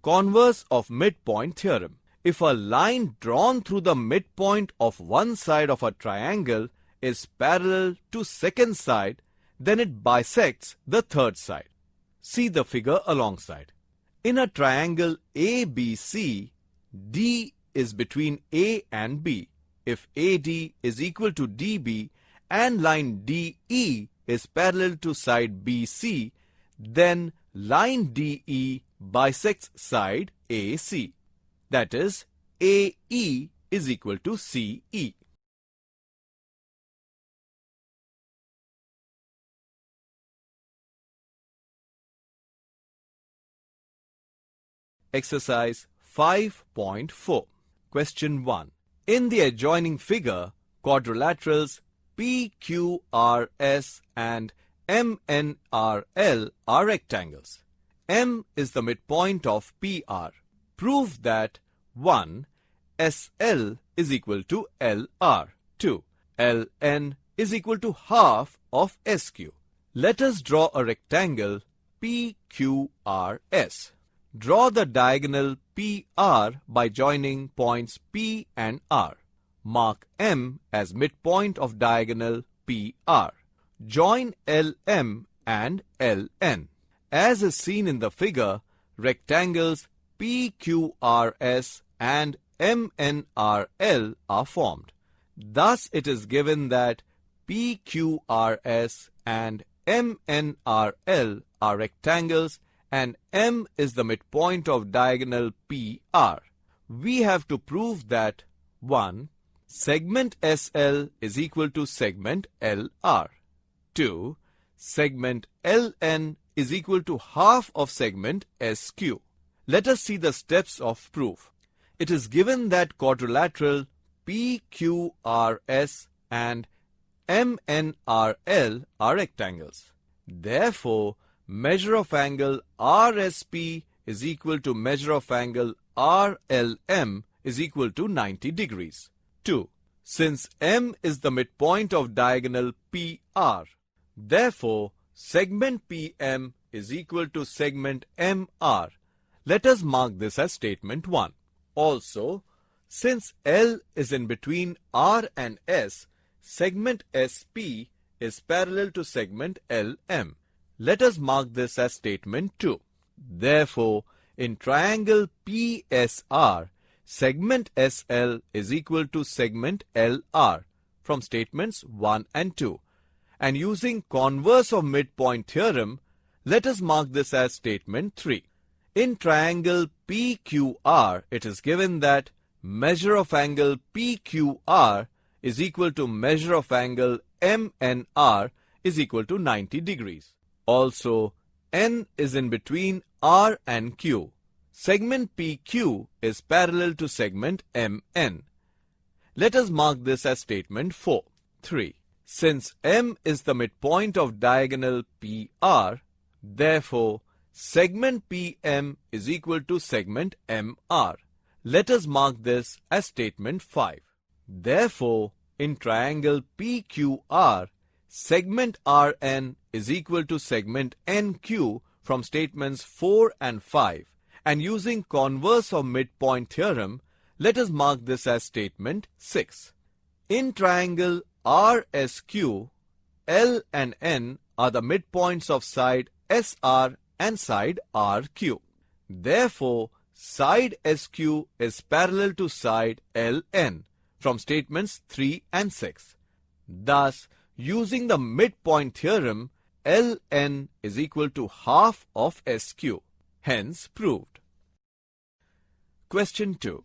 Converse of midpoint theorem. If a line drawn through the midpoint of one side of a triangle is parallel to second side, then it bisects the third side. See the figure alongside. In a triangle ABC, D is between A and B. If AD is equal to DB and line DE is parallel to side BC, then line DE bisects side AC. That is, AE is equal to CE. Exercise 5.4. Question 1. In the adjoining figure, quadrilaterals PQRS and MNRL are rectangles. M is the midpoint of PR. Prove that 1. SL is equal to LR. 2. LN is equal to half of SQ. Let us draw a rectangle PQRS. Draw the diagonal PR by joining points P and R. Mark M as midpoint of diagonal PR. Join LM and LN. As is seen in the figure, rectangles PQRS and MNRL are formed. Thus, it is given that PQRS and MNRL are rectangles and M is the midpoint of diagonal PR. We have to prove that 1. Segment SL is equal to segment LR. 2. Segment LN is equal to half of segment SQ. Let us see the steps of proof. It is given that quadrilateral PQRS and MNRL are rectangles. Therefore, measure of angle RSP is equal to measure of angle RLM is equal to 90 degrees. 2. Since M is the midpoint of diagonal PR, therefore segment PM is equal to segment MR. Let us mark this as statement 1. Also, since L is in between R and S, segment SP is parallel to segment LM. Let us mark this as statement 2. Therefore, in triangle PSR, segment SL is equal to segment LR from statements 1 and 2. And using converse of midpoint theorem, let us mark this as statement 3. In triangle PQR, it is given that measure of angle PQR is equal to measure of angle MNR is equal to 90 degrees. Also, N is in between R and Q. Segment PQ is parallel to segment MN. Let us mark this as statement 4. 3. Since M is the midpoint of diagonal PR, therefore, segment PM is equal to segment MR. Let us mark this as statement 5. Therefore, in triangle PQR, segment RN is equal to segment NQ from statements 4 and 5. And using converse of midpoint theorem, let us mark this as statement 6. In triangle RSQ, L and N are the midpoints of side SR and side RQ. Therefore, side SQ is parallel to side LN from statements 3 and 6. Thus, using the midpoint theorem, LN is equal to half of SQ. Hence proved. Question 2.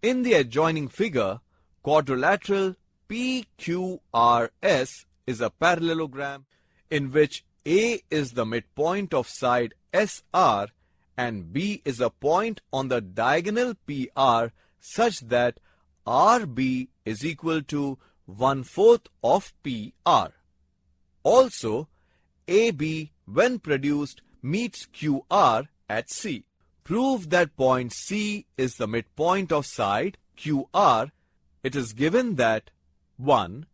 In the adjoining figure, quadrilateral PQRS is a parallelogram in which A is the midpoint of side SR and B is a point on the diagonal PR such that RB is equal to 1/4 of PR. Also, AB when produced meets QR at C. Prove that point C is the midpoint of side QR. It is given that 1.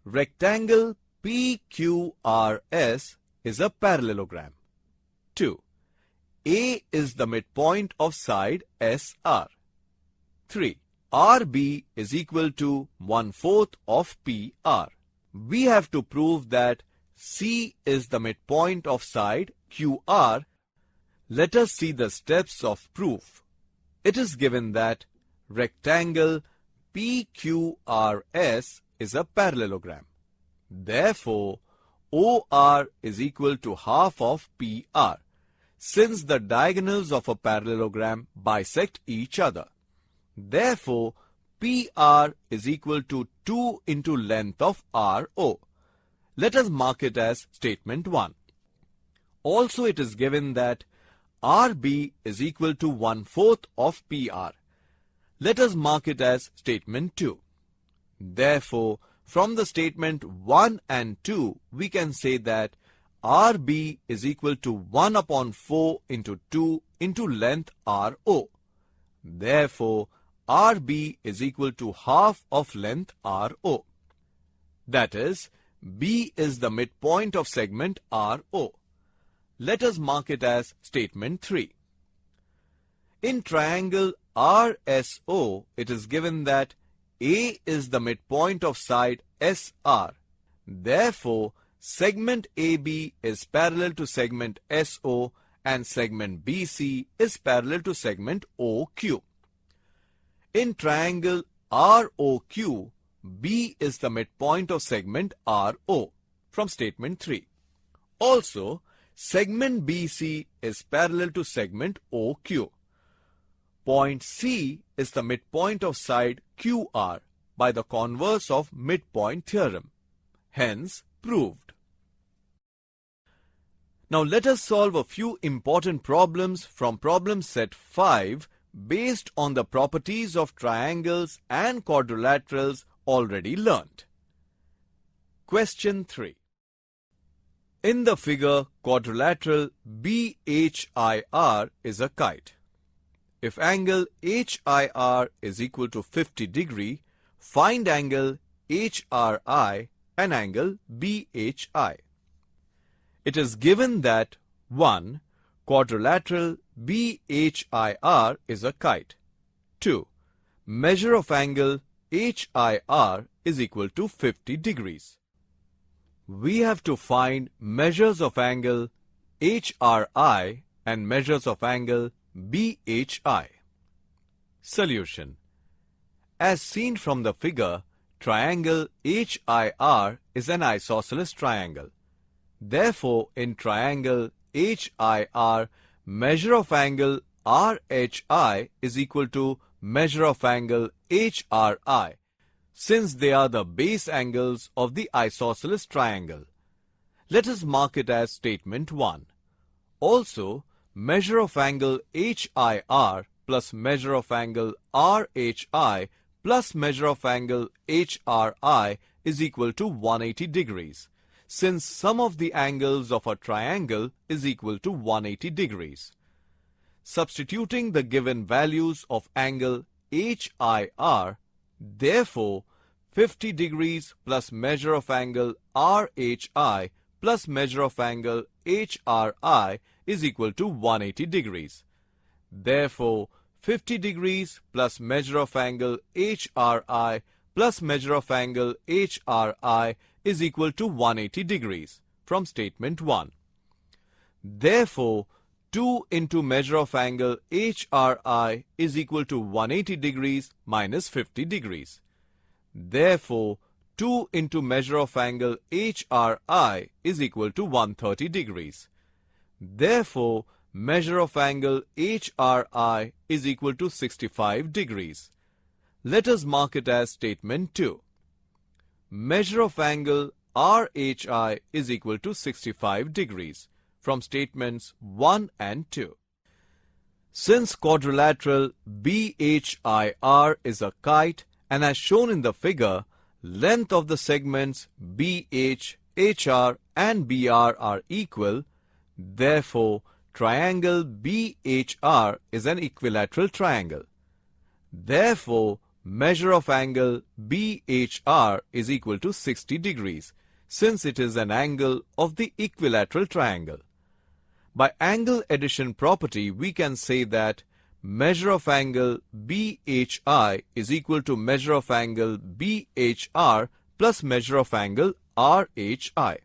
Rectangle PQRS is a parallelogram. 2. A is the midpoint of side SR. 3. RB is equal to 1/4 of PR. We have to prove that C is the midpoint of side QR. Let us see the steps of proof. It is given that rectangle PQRS is a parallelogram. Therefore, OR is equal to half of PR, since the diagonals of a parallelogram bisect each other. Therefore, PR is equal to 2 into length of RO. Let us mark it as statement 1. Also, it is given that RB is equal to 1/4 of PR. Let us mark it as statement 2. Therefore, from the statement 1 and 2, we can say that RB is equal to 1/4 into 2 into length RO. Therefore, RB is equal to half of length RO. That is, B is the midpoint of segment RO. Let us mark it as statement 3. In triangle RSO, it is given that A is the midpoint of side SR. Therefore, segment AB is parallel to segment SO and segment BC is parallel to segment OQ. In triangle ROQ, B is the midpoint of segment RO from statement 3. Also, segment BC is parallel to segment OQ. Point C is the midpoint of side QR by the converse of midpoint theorem. Hence, proved. Now let us solve a few important problems from problem set 5 based on the properties of triangles and quadrilaterals already learnt. Question 3. In the figure, quadrilateral BHIR is a kite. If angle HIR is equal to 50 degree, find angle HRI and angle BHI. It is given that 1. Quadrilateral BHIR is a kite. 2. Measure of angle HIR is equal to 50 degrees. We have to find measures of angle HRI and measures of angle BHI. Solution. As seen from the figure, triangle HIR is an isosceles triangle. Therefore, in triangle HIR, measure of angle RHI is equal to measure of angle HRI, since they are the base angles of the isosceles triangle. Let us mark it as statement 1. Also, measure of angle HIR plus measure of angle RHI plus measure of angle HRI is equal to 180 degrees, since sum of the angles of a triangle is equal to 180 degrees. Substituting the given values of angle HIR, therefore, 50 degrees plus measure of angle RHI plus measure of angle HRI is equal to 180 degrees. Therefore, 50 degrees plus measure of angle HRI plus measure of angle HRI is equal to 180 degrees from statement 1. Therefore, 2 into measure of angle HRI is equal to 180 degrees minus 50 degrees. Therefore, 2 into measure of angle HRI is equal to 130 degrees. Therefore, measure of angle HRI is equal to 65 degrees. Let us mark it as statement 2. Measure of angle RHI is equal to 65 degrees from statements 1 and 2. Since quadrilateral BHIR is a kite and as shown in the figure, length of the segments BH, HR and BR are equal, therefore triangle BHR is an equilateral triangle. Therefore, measure of angle BHR is equal to 60 degrees, since it is an angle of the equilateral triangle. By angle addition property, we can say that measure of angle BHI is equal to measure of angle BHR plus measure of angle RHI.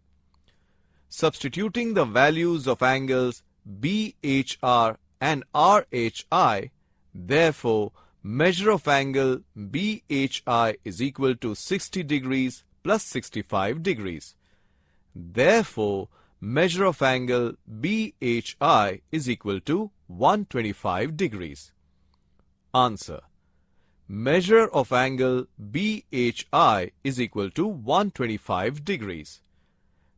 Substituting the values of angles BHR and RHI, therefore, measure of angle BHI is equal to 60 degrees plus 65 degrees. Therefore, measure of angle BHI is equal to 125 degrees. Answer: measure of angle BHI is equal to 125 degrees.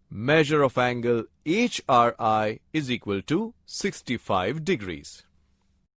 Measure of angle HRI is equal to 65 degrees.